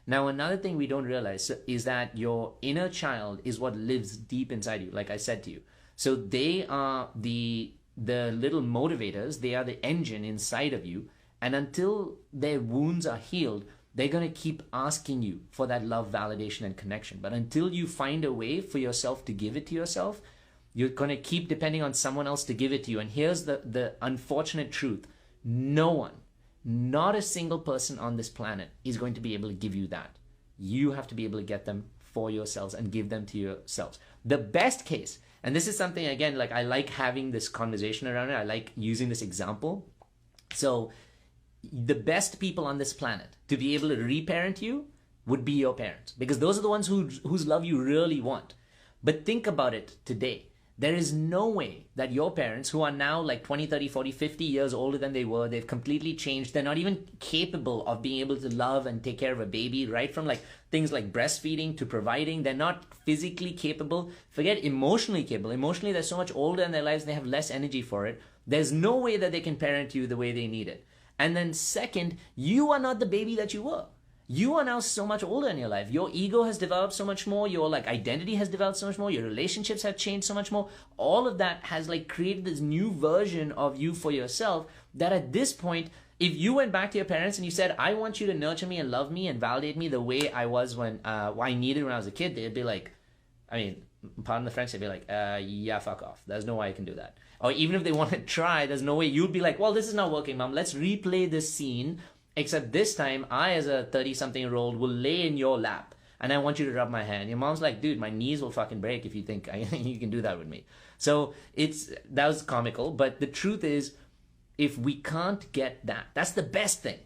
Now, another thing we don't realize is that your inner child is what lives deep inside you, like I said to you. So they are the little motivators, they are the engine inside of you. And until their wounds are healed, they're going to keep asking you for that love, validation, and connection. But until you find a way for yourself to give it to yourself, you're going to keep depending on someone else to give it to you. And here's the unfortunate truth. No one, not a single person on this planet is going to be able to give you that. You have to be able to get them for yourselves and give them to yourselves. The best case, and this is something, again, like I like having this conversation around it. I like using this example. So the best people on this planet to be able to reparent you would be your parents, because those are the ones whose love you really want. But think about it today. There is no way that your parents, who are now like 20, 30, 40, 50 years older than they were, they've completely changed. They're not even capable of being able to love and take care of a baby, right from like things like breastfeeding to providing. They're not physically capable. Forget emotionally capable. Emotionally, they're so much older in their lives, they have less energy for it. There's no way that they can parent you the way they need it. And then second, you are not the baby that you were. You are now so much older in your life. Your ego has developed so much more. Your like identity has developed so much more. Your relationships have changed so much more. All of that has like created this new version of you for yourself that at this point, if you went back to your parents and you said, I want you to nurture me and love me and validate me the way I was when I needed when I was a kid, they'd be like, I mean, pardon the French, they'd be like, yeah, fuck off. There's no way I can do that. Or even if they want to try, there's no way. You'd be like, well, this is not working, mom. Let's replay this scene. Except this time, I, as a 30-something-year-old, will lay in your lap, and I want you to rub my hand. Your mom's like, dude, my knees will fucking break if you think you can do that with me. So that was comical, but the truth is, if we can't get that, that's the best thing.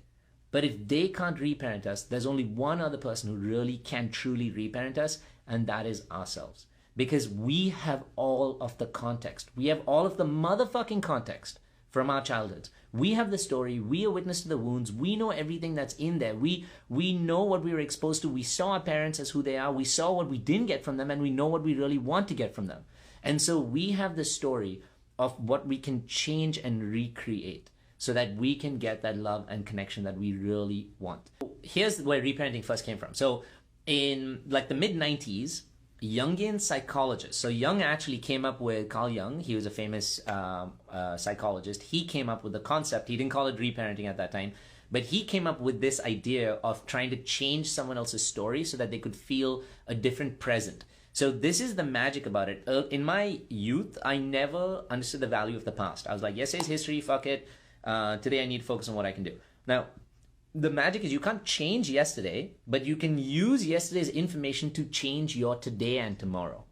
But if they can't reparent us, there's only one other person who really can truly reparent us, and that is ourselves. Because we have all of the context. We have all of the motherfucking context from our childhoods. We have the story. We are witness to the wounds. We know everything that's in there. We know what we were exposed to. We saw our parents as who they are. We saw what we didn't get from them, and we know what we really want to get from them. And so we have the story of what we can change and recreate so that we can get that love and connection that we really want. Here's where reparenting first came from. So in like the mid-90s, Jungian psychologists. So Jung actually came up with, Carl Jung, he was a famous psychologist. He came up with the concept. He didn't call it reparenting at that time, but he came up with this idea of trying to change someone else's story so that they could feel a different present. So this is the magic about it. In my youth, I never understood the value of the past. I was like, yesterday's history, fuck it. Today I need to focus on what I can do. Now, the magic is you can't change yesterday, but you can use yesterday's information to change your today and tomorrow.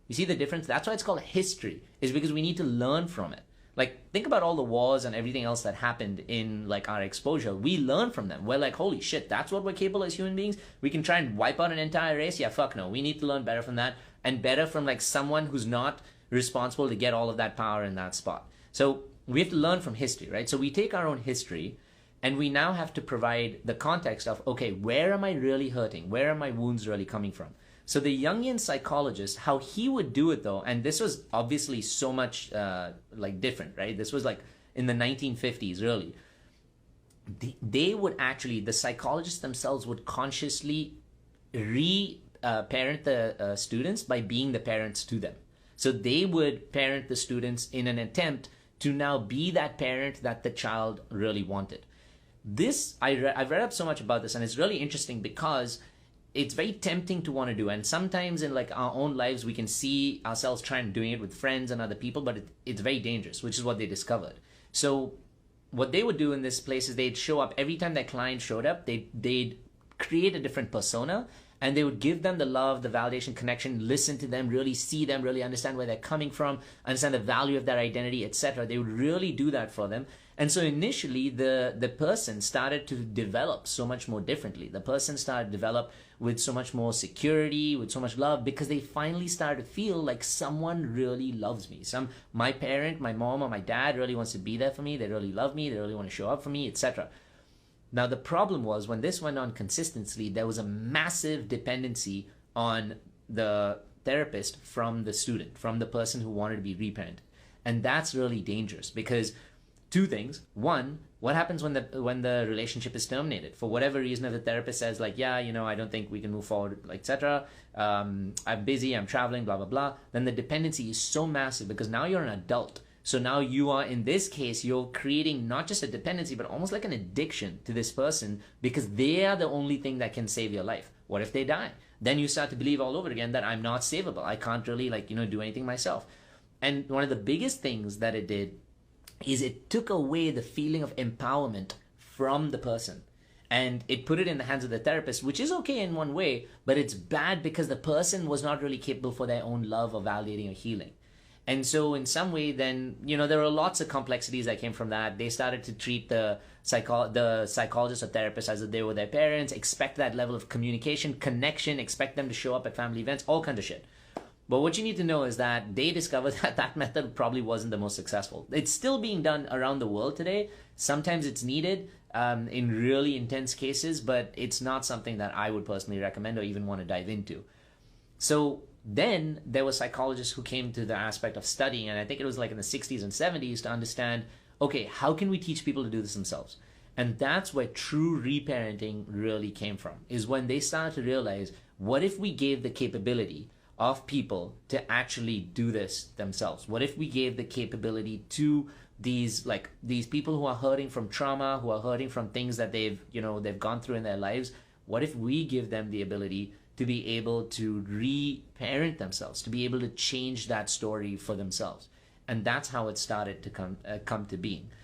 You see the difference? That's why it's called history, is because we need to learn from it. Like, think about all the wars and everything else that happened in like our exposure. We learn from them. We're like, holy shit, that's what we're capable as human beings? We can try and wipe out an entire race? Yeah, fuck no. We need to learn better from that, and better from like someone who's not responsible to get all of that power in that spot. So we have to learn from history, right? So we take our own history, and we now have to provide the context of, okay, where am I really hurting? Where are my wounds really coming from? So the Jungian psychologist, how he would do it though, and this was obviously so much like different, right? This was like in the 1950s, really. They would actually, the psychologists themselves would consciously parent the students by being the parents to them. So they would parent the students in an attempt to now be that parent that the child really wanted. This, I've read up so much about this, and it's really interesting because it's very tempting to want to do. And sometimes in like our own lives, we can see ourselves trying doing it with friends and other people, but it's very dangerous, which is what they discovered. So what they would do in this place is they'd show up every time their client showed up, they'd create a different persona, and they would give them the love, the validation, connection, listen to them, really see them, really understand where they're coming from, understand the value of their identity, etc. They would really do that for them. And so initially, the person started to develop so much more differently. The person started to develop with so much more security, with so much love, because they finally started to feel like someone really loves me. My parent, my mom or my dad really wants to be there for me. They really love me. They really want to show up for me, etc. Now, the problem was when this went on consistently, there was a massive dependency on the therapist from the student, from the person who wanted to be reparented. And that's really dangerous, because two things. One, what happens when the relationship is terminated for whatever reason? If the therapist says like, yeah, I don't think we can move forward, etc. I'm busy, I'm traveling, blah blah blah. Then the dependency is so massive because now you're an adult. So now you are, in this case, you're creating not just a dependency, but almost like an addiction to this person because they are the only thing that can save your life. What if they die? Then you start to believe all over again that I'm not savable. I can't really do anything myself. And one of the biggest things that it did is it took away the feeling of empowerment from the person. And it put it in the hands of the therapist, which is okay in one way, but it's bad because the person was not really capable for their own love or validating or healing. And so in some way, then, there were lots of complexities that came from that. They started to treat the psychologist or therapist as if they were their parents, expect that level of communication, connection, expect them to show up at family events, all kinds of shit. But what you need to know is that they discovered that that method probably wasn't the most successful. It's still being done around the world today. Sometimes it's needed in really intense cases, but it's not something that I would personally recommend or even want to dive into. So then there were psychologists who came to the aspect of studying, and I think it was like in the 60s and 70s, to understand, okay, how can we teach people to do this themselves? And that's where true reparenting really came from, is when they started to realize, what if we gave the capability of people to actually do this themselves? What if we gave the capability to these people who are hurting from trauma, who are hurting from things that they've gone through in their lives? What if we give them the ability to be able to reparent themselves, to be able to change that story for themselves? And that's how it started to come to being.